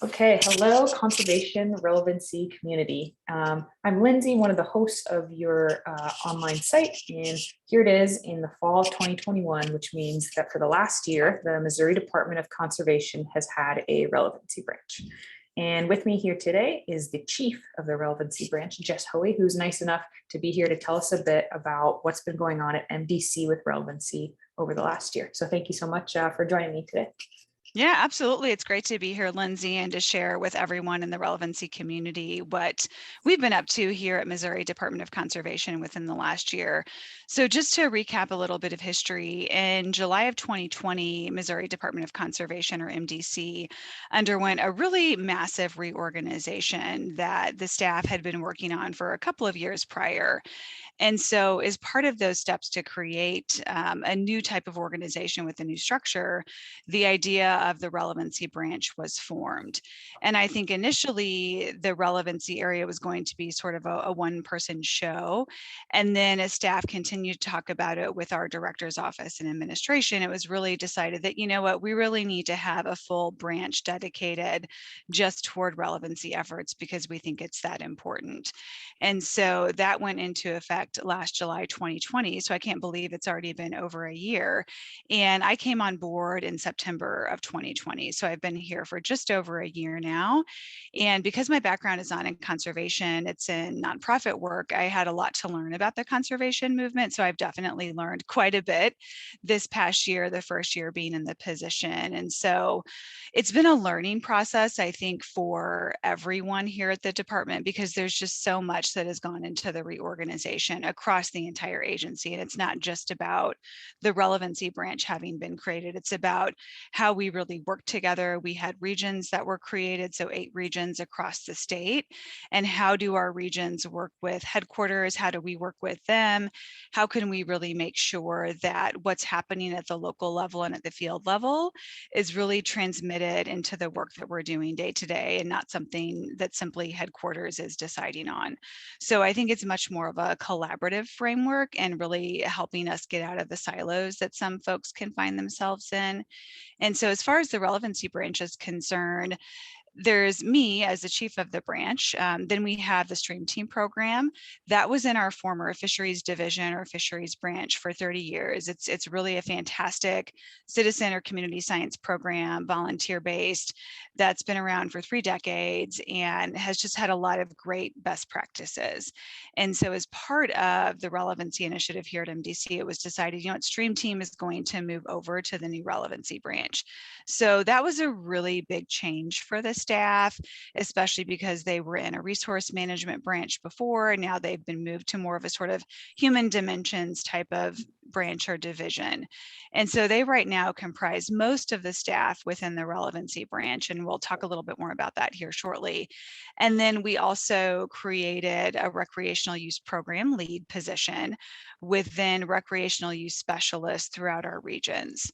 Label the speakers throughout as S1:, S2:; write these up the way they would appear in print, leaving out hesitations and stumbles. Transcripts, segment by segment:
S1: Okay, hello, conservation relevancy community. I'm Lindsay, one of the hosts of your online site, and here it is in the fall of 2021, which means that for the last year, the Missouri Department of Conservation has had a relevancy branch. And with me here today is the chief of the relevancy branch, Jess Hoey, who's nice enough to be here to tell us a bit about what's been going on at MDC with relevancy over the last year. So thank you so much for joining me today.
S2: Yeah, absolutely. It's great to be here, Lindsay, and to share with everyone in the relevancy community what we've been up to here at Missouri Department of Conservation within the last year. So just to recap a little bit of history, in July of 2020, Missouri Department of Conservation, or MDC, underwent a really massive reorganization that the staff had been working on for a couple of years prior. And so, as part of those steps to create a new type of organization with a new structure, the idea of the relevancy branch was formed. And I think initially the relevancy area was going to be sort of a one-person show. And then as staff continued to talk about it with our director's office and administration, it was really decided that, you know what, we really need to have a full branch dedicated just toward relevancy efforts because we think it's that important. And so that went into effect last July 2020. So I can't believe it's already been over a year. And I came on board in September of 2020. So I've been here for just over a year now. And because my background is not in conservation, it's in nonprofit work, I had a lot to learn about the conservation movement. So I've definitely learned quite a bit this past year, the first year being in the position. And so it's been a learning process, I think, for everyone here at the department, because there's just so much that has gone into the reorganization across the entire agency. And it's not just about the relevancy branch having been created, it's about how we really work together. We had regions that were created, so 8 regions across the state. And how do our regions work with headquarters? How do we work with them? How can we really make sure that what's happening at the local level and at the field level is really transmitted into the work that we're doing day to day, and not something that simply headquarters is deciding on. So I think it's much more of a collaborative framework and really helping us get out of the silos that some folks can find themselves in. And so as far as the relevancy branch is concerned, there's me as the chief of the branch. Then we have the Stream Team program that was in our former fisheries division or fisheries branch for 30 years. It's really a fantastic citizen or community science program, volunteer based, that's been around for 3 decades and has just had a lot of great best practices. And so as part of the relevancy initiative here at MDC, it was decided, Stream Team is going to move over to the new relevancy branch. So that was a really big change for the staff, especially because they were in a resource management branch before, and now they've been moved to more of a sort of human dimensions type of branch or division. And so they right now comprise most of the staff within the relevancy branch, and we'll talk a little bit more about that here shortly. And then we also created a recreational use program lead position within recreational use specialists throughout our regions.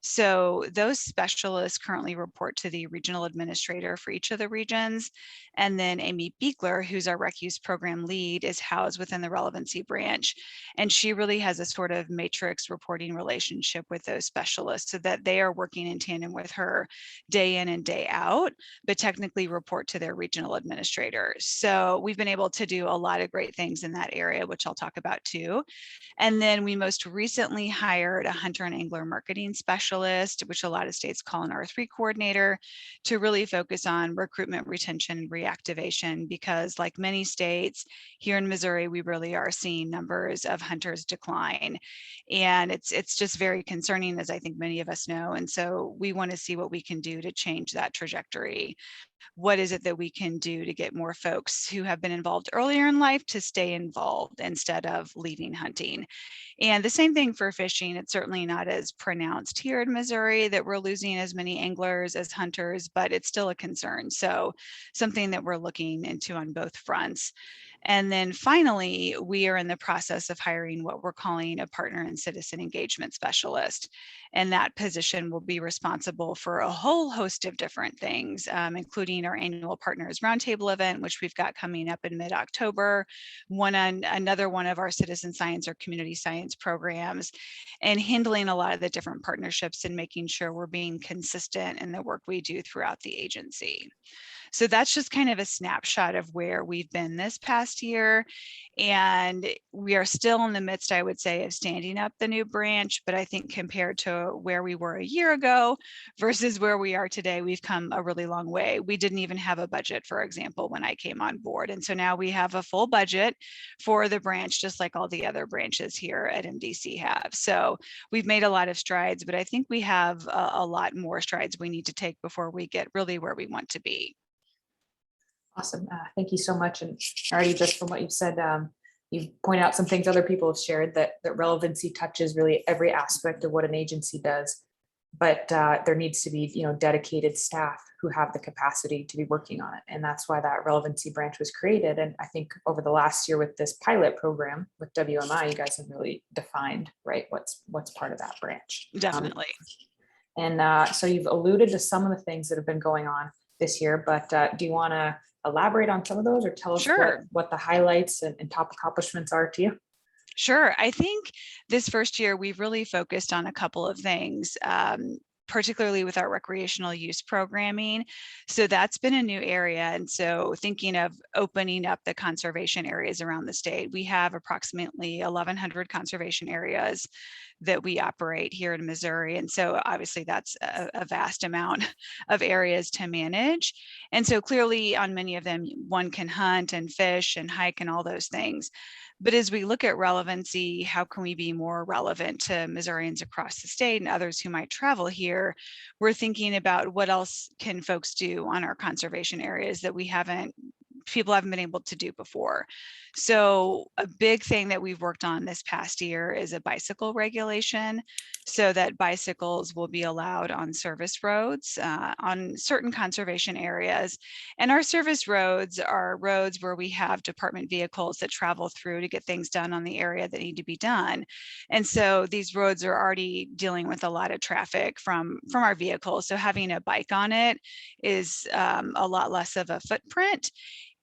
S2: So those specialists currently report to the regional administrator for each of the regions. And then Amy Beekler, who's our rec use program lead, is housed within the relevancy branch. And she really has a sort of matrix reporting relationship with those specialists so that they are working in tandem with her day in and day out, but technically report to their regional administrator. So we've been able to do a lot of great things in that area, which I'll talk about too. And then we most recently hired a hunter and angler marketing specialist, which a lot of states call an R3 coordinator, to really focus on recruitment, retention, and reactivation, because like many states, here in Missouri, we really are seeing numbers of hunters decline. And it's just very concerning, as I think many of us know. And so we want to see what we can do to change that trajectory. What is it that we can do to get more folks who have been involved earlier in life to stay involved instead of leaving hunting? And the same thing for fishing. It's certainly not as pronounced here in Missouri that we're losing as many anglers as hunters, but it's still a concern. So something that we're looking into on both fronts. And then finally, we are in the process of hiring what we're calling a partner and citizen engagement specialist. And that position will be responsible for a whole host of different things, including our annual Partners Roundtable event, which we've got coming up in mid-October, another one of our citizen science or community science programs, and handling a lot of the different partnerships and making sure we're being consistent in the work we do throughout the agency. So that's just kind of a snapshot of where we've been this past year. And we are still in the midst, I would say, of standing up the new branch. But I think compared to where we were a year ago versus where we are today, we've come a really long way. We didn't even have a budget, for example, when I came on board. And so now we have a full budget for the branch, just like all the other branches here at MDC have. So we've made a lot of strides, but I think we have a lot more strides we need to take before we get really where we want to be.
S1: Awesome. Thank you so much. And already just from what you've said, you've pointed out some things other people have shared that relevancy touches really every aspect of what an agency does. But there needs to be, dedicated staff who have the capacity to be working on it. And that's why that relevancy branch was created. And I think over the last year with this pilot program with WMI, you guys have really defined, right, what's part of that branch.
S2: Definitely.
S1: So you've alluded to some of the things that have been going on this year, but do you want to elaborate on some of those or tell us
S2: Sure.
S1: what the highlights and top accomplishments are to you?
S2: Sure. I think this first year we've really focused on a couple of things, particularly with our recreational use programming. So that's been a new area. And so thinking of opening up the conservation areas around the state, we have approximately 1,100 conservation areas that we operate here in Missouri. And so obviously that's a vast amount of areas to manage. And so clearly on many of them, one can hunt and fish and hike and all those things. But as we look at relevancy, how can we be more relevant to Missourians across the state and others who might travel here? We're thinking about what else can folks do on our conservation areas that people haven't been able to do before. So a big thing that we've worked on this past year is a bicycle regulation so that bicycles will be allowed on service roads on certain conservation areas. And our service roads are roads where we have department vehicles that travel through to get things done on the area that need to be done. And so these roads are already dealing with a lot of traffic from our vehicles. So having a bike on it is a lot less of a footprint,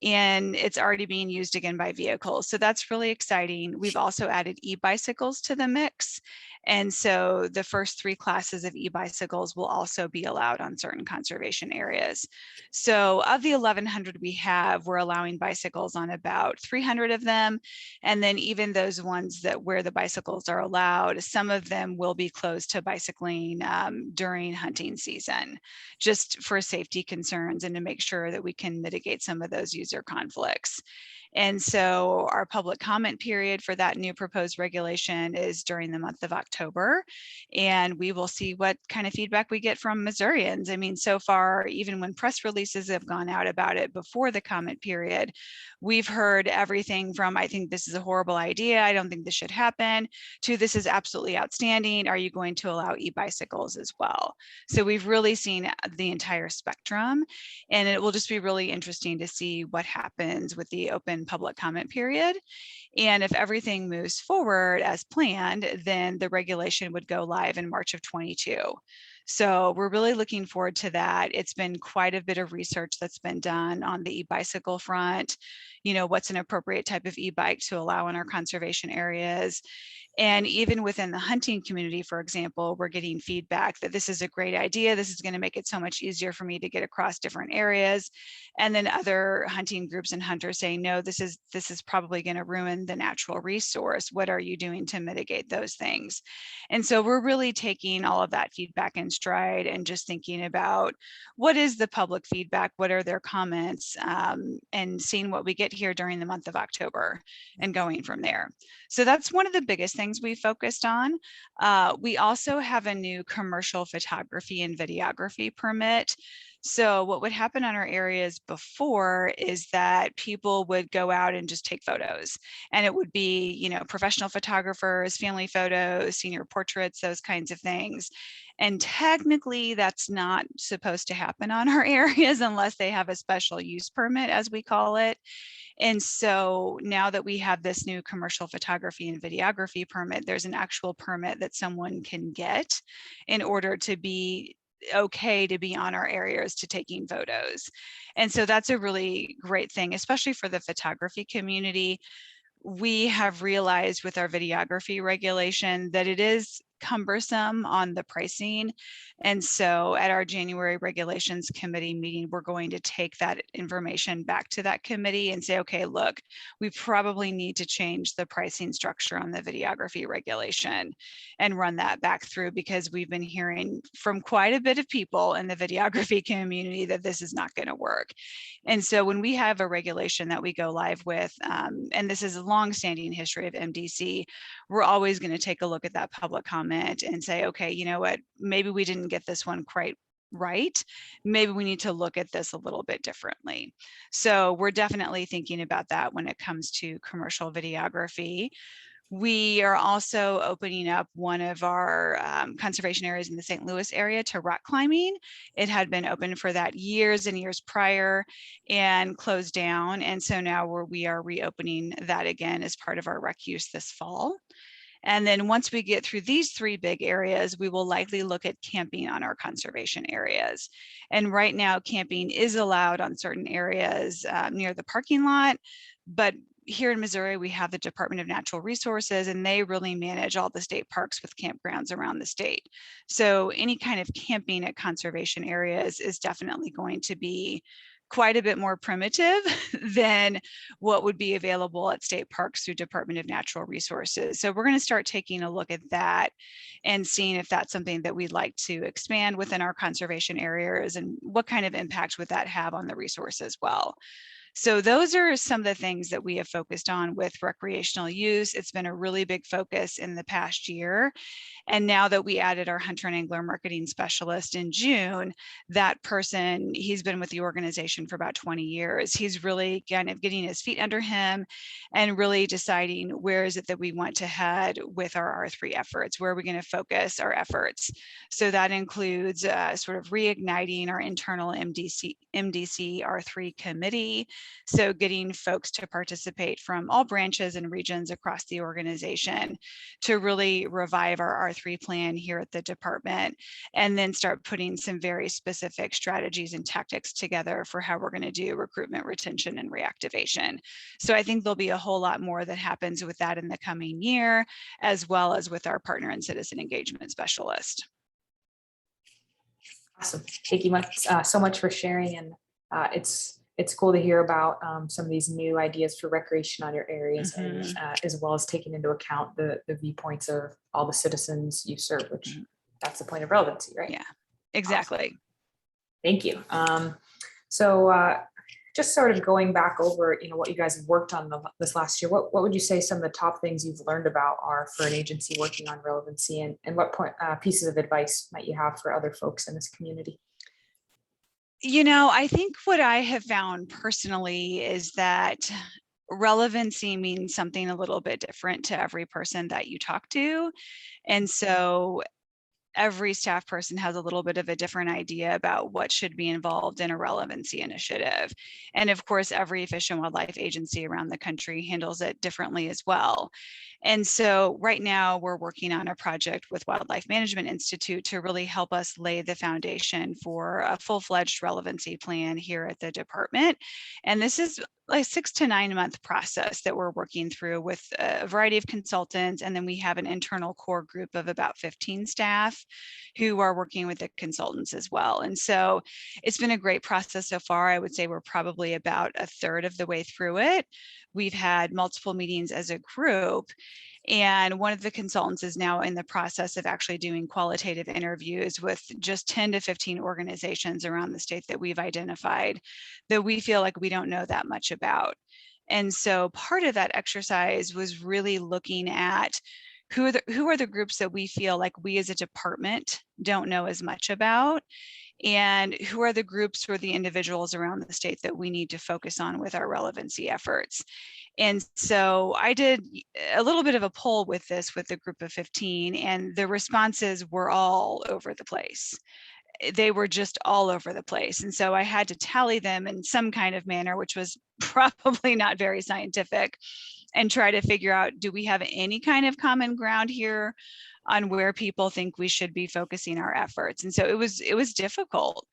S2: and it's already being used again by vehicles. So that's really exciting. We've also added e-bicycles to the mix. And so the first 3 classes of e-bicycles will also be allowed on certain conservation areas. So of the 1,100 we have, we're allowing bicycles on about 300 of them. And then even those ones that where the bicycles are allowed, some of them will be closed to bicycling during hunting season, just for safety concerns and to make sure that we can mitigate some of those user conflicts. And so our public comment period for that new proposed regulation is during the month of October. And we will see what kind of feedback we get from Missourians. I mean, so far, even when press releases have gone out about it before the comment period, we've heard everything from, I think this is a horrible idea, I don't think this should happen, to this is absolutely outstanding. Are you going to allow e-bicycles as well? So we've really seen the entire spectrum, and it will just be really interesting to see what happens with the open public comment period. And if everything moves forward as planned, then the regulation would go live in March of 22. So we're really looking forward to that. It's been quite a bit of research that's been done on the e-bicycle front. What's an appropriate type of e-bike to allow in our conservation areas? And even within the hunting community, for example, we're getting feedback that this is a great idea. This is going to make it so much easier for me to get across different areas. And then other hunting groups and hunters saying, no, this is probably going to ruin the natural resource. What are you doing to mitigate those things? And so we're really taking all of that feedback in stride and just thinking about what is the public feedback, what are their comments, and seeing what we get here during the month of October and going from there. So that's one of the biggest things we focused on. We also have a new commercial photography and videography permit. So what would happen on our areas before is that people would go out and just take photos, and it would be, professional photographers, family photos, senior portraits, those kinds of things. And technically that's not supposed to happen on our areas unless they have a special use permit, as we call it. And so now that we have this new commercial photography and videography permit, there's an actual permit that someone can get in order to be okay to be on our areas to taking photos. And so that's a really great thing, especially for the photography community. We have realized with our videography regulation that it is cumbersome on the pricing. And so at our January regulations committee meeting, we're going to take that information back to that committee and say, okay, look, we probably need to change the pricing structure on the videography regulation and run that back through, because we've been hearing from quite a bit of people in the videography community that this is not going to work. And so when we have a regulation that we go live with, and this is a long-standing history of MDC, we're always going to take a look at that public comment and say, okay, you know what, maybe we didn't get this one quite right. Maybe we need to look at this a little bit differently. So we're definitely thinking about that when it comes to commercial videography. We are also opening up one of our conservation areas in the St. Louis area to rock climbing. It had been open for that years and years prior and closed down. And so now we are reopening that again as part of our rec use this fall. And then once we get through these three big areas, we will likely look at camping on our conservation areas. And right now, camping is allowed on certain areas near the parking lot, but here in Missouri, we have the Department of Natural Resources, and they really manage all the state parks with campgrounds around the state. So any kind of camping at conservation areas is definitely going to be quite a bit more primitive than what would be available at state parks through Department of Natural Resources. So we're going to start taking a look at that and seeing if that's something that we'd like to expand within our conservation areas, and what kind of impact would that have on the resource as well. So those are some of the things that we have focused on with recreational use. It's been a really big focus in the past year. And now that we added our hunter and angler marketing specialist in June, that person, he's been with the organization for about 20 years. He's really kind of getting his feet under him and really deciding where is it that we want to head with our R3 efforts, where are we going to focus our efforts. So that includes sort of reigniting our internal MDC R3 committee. So getting folks to participate from all branches and regions across the organization to really revive our R3 plan here at the department, and then start putting some very specific strategies and tactics together for how we're going to do recruitment, retention, and reactivation. So I think there'll be a whole lot more that happens with that in the coming year, as well as with our partner and citizen engagement specialist.
S1: Awesome. Thank you so much for sharing. And it's cool to hear about some of these new ideas for recreation on your areas, and as well as taking into account the viewpoints of all the citizens you serve, which that's the point of relevancy, right?
S2: Yeah, exactly.
S1: Awesome. Thank you. So just sort of going back over, what you guys have worked on this last year, what would you say some of the top things you've learned about are for an agency working on relevancy, and what pieces of advice might you have for other folks in this community?
S2: I think what I have found personally is that relevancy means something a little bit different to every person that you talk to. And so every staff person has a little bit of a different idea about what should be involved in a relevancy initiative. And of course, every Fish and Wildlife agency around the country handles it differently as well. And so right now we're working on a project with Wildlife Management Institute to really help us lay the foundation for a full-fledged relevancy plan here at the department. And this is a 6 to 9 month process that we're working through with a variety of consultants. And then we have an internal core group of about 15 staff who are working with the consultants as well. And so it's been a great process so far. I would say we're probably about a third of the way through it. We've had multiple meetings as a group, and one of the consultants is now in the process of actually doing qualitative interviews with just 10 to 15 organizations around the state that we've identified that we feel like we don't know that much about. And so part of that exercise was really looking at who are the groups that we feel like we as a department don't know as much about, and who are the groups or the individuals around the state that we need to focus on with our relevancy efforts. And so I did a little bit of a poll with this with a group of 15, and the responses were all over the place. they were just all over the place. And so I had to tally them in some kind of manner, which was probably not very scientific, and try to figure out, do we have any kind of common ground here on where people think we should be focusing our efforts? And so it was difficult.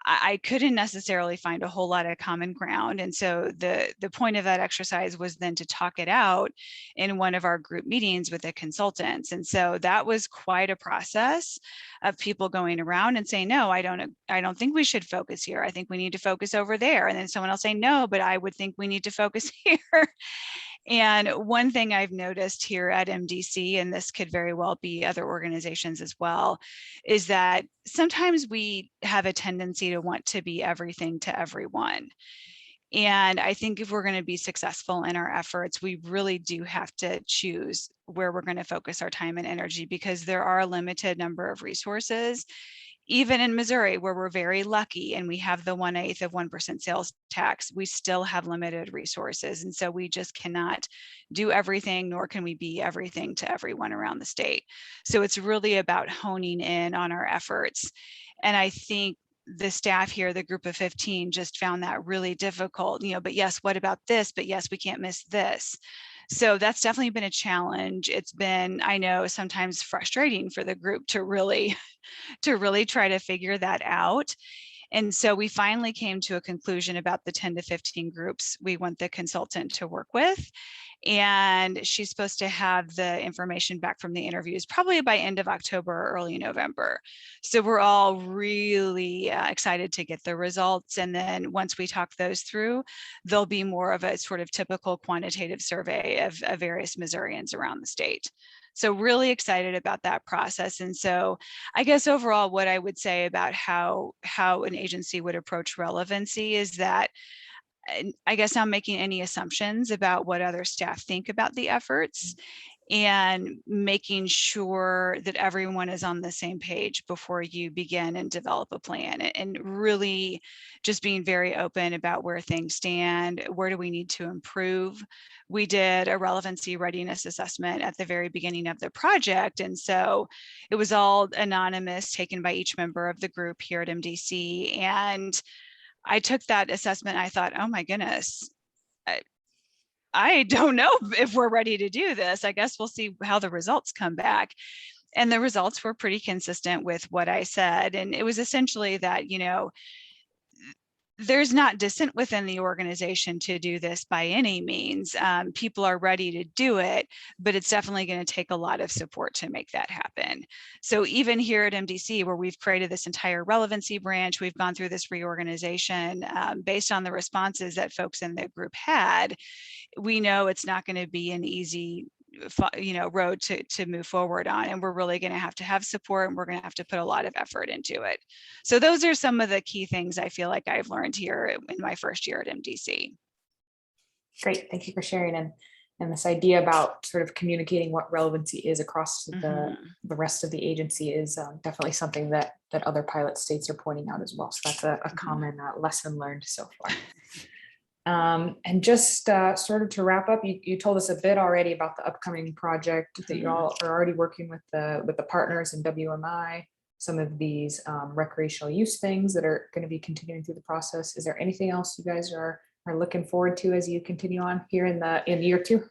S2: I couldn't necessarily find a whole lot of common ground. And so the point of that exercise was then to talk it out in one of our group meetings with the consultants. And so that was quite a process of people going around and saying, no, I don't think we should focus here. I think we need to focus over there. And then someone else saying, no, but I would think we need to focus here. And one thing I've noticed here at MDC, and this could very well be other organizations as well, is that sometimes we have a tendency to want to be everything to everyone. And I think if we're going to be successful in our efforts, we really do have to choose where we're going to focus our time and energy, because there are a limited number of resources. Even in Missouri, where we're very lucky and we have the 1/8 of 1% sales tax, we still have limited resources. And so we just cannot do everything, nor can we be everything to everyone around the state. So it's really about honing in on our efforts. And I think the staff here, the group of 15, just found that really difficult, but yes, what about this? But yes, we can't miss this. So that's definitely been a challenge. It's been, I know, sometimes frustrating for the group to really try to figure that out. And so we finally came to a conclusion about the 10 to 15 groups we want the consultant to work with. And she's supposed to have the information back from the interviews probably by end of October or early November. So we're all really excited to get the results. And then once we talk those through, there'll be more of a sort of typical quantitative survey of various Missourians around the state. So really excited about that process. And so I guess overall, what I would say about how an agency would approach relevancy is that I guess I'm making any assumptions about what other staff think about the efforts, and making sure that everyone is on the same page before you begin and develop a plan, and really just being very open about where things stand. Where do we need to improve? We did a relevancy readiness assessment at the very beginning of the project. And so it was all anonymous, taken by each member of the group here at MDC. And I took that assessment. I thought, oh my goodness, I don't know if we're ready to do this. I guess we'll see how the results come back. And the results were pretty consistent with what I said. And it was essentially that, there's not dissent within the organization to do this by any means. People are ready to do it, but it's definitely going to take a lot of support to make that happen. So even here at MDC, where we've created this entire relevancy branch, we've gone through this reorganization based on the responses that folks in the group had. We know it's not going to be an easy road to move forward on, and we're really going to have support, and we're going to have to put a lot of effort into it. So those are some of the key things I feel like I've learned here in my first year at MDC.
S1: Great, thank you for sharing. And this idea about sort of communicating what relevancy is across the rest of the agency is definitely something that other pilot states are pointing out as well. So that's a common lesson learned so far. And just sort of to wrap up, you told us a bit already about the upcoming project that you all are already working with the partners in WMI, some of these recreational use things that are going to be continuing through the process. Is there anything else you guys are looking forward to as you continue on here in year 2?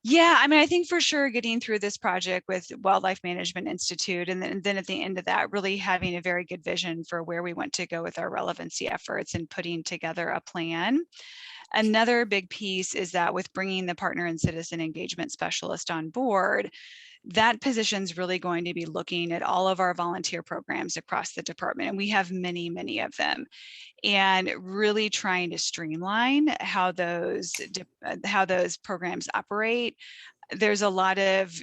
S2: Yeah, I mean, I think for sure getting through this project with Wildlife Management Institute, and then at the end of that, really having a very good vision for where we want to go with our relevancy efforts and putting together a plan. Another big piece is that with bringing the partner and citizen engagement specialist on board, that position is really going to be looking at all of our volunteer programs across the department. And we have many, many of them, and really trying to streamline how those programs operate. There's a lot of,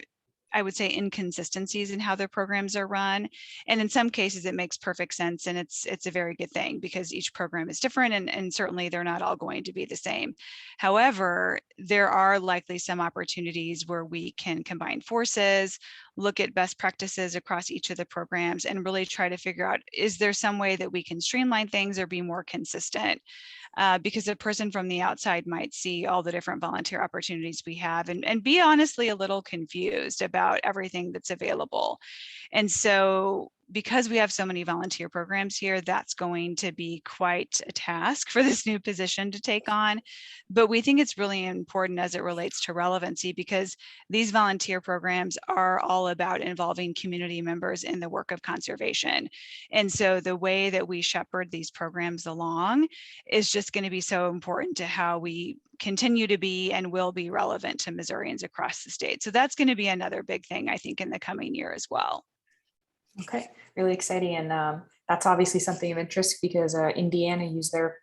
S2: I would say, inconsistencies in how their programs are run. And in some cases it makes perfect sense. And it's a very good thing, because each program is different, and certainly they're not all going to be the same. However, there are likely some opportunities where we can combine forces, look at best practices across each of the programs, and really try to figure out, is there some way that we can streamline things or be more consistent? Because a person from the outside might see all the different volunteer opportunities we have and be honestly a little confused about everything that's available. And so because we have so many volunteer programs here, that's going to be quite a task for this new position to take on. But we think it's really important as it relates to relevancy, because these volunteer programs are all about involving community members in the work of conservation. And so the way that we shepherd these programs along is just going to be so important to how we continue to be and will be relevant to Missourians across the state. So that's going to be another big thing, I think, in the coming year as well.
S1: Okay, really exciting. And that's obviously something of interest because Indiana used their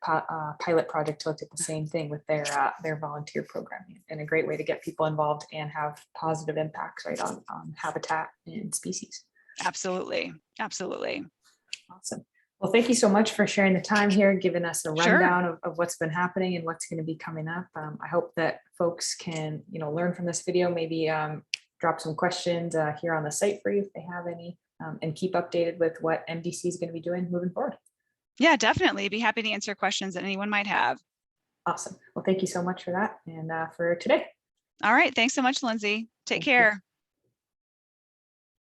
S1: pilot project to look at the same thing with their volunteer programming, and a great way to get people involved and have positive impacts, right, on habitat and species.
S2: Absolutely. Absolutely.
S1: Awesome. Well, thank you so much for sharing the time here, giving us a rundown
S2: Sure.
S1: of what's been happening and what's going to be coming up. I hope that folks can, learn from this video, maybe drop some questions here on the site for you if they have any, and keep updated with what MDC is going to be doing moving forward.
S2: Yeah, definitely. Be happy to answer questions that anyone might have.
S1: Awesome. Well, thank you so much for that and for today.
S2: All right. Thanks so much, Lindsay. Take
S1: Thank you.
S2: care.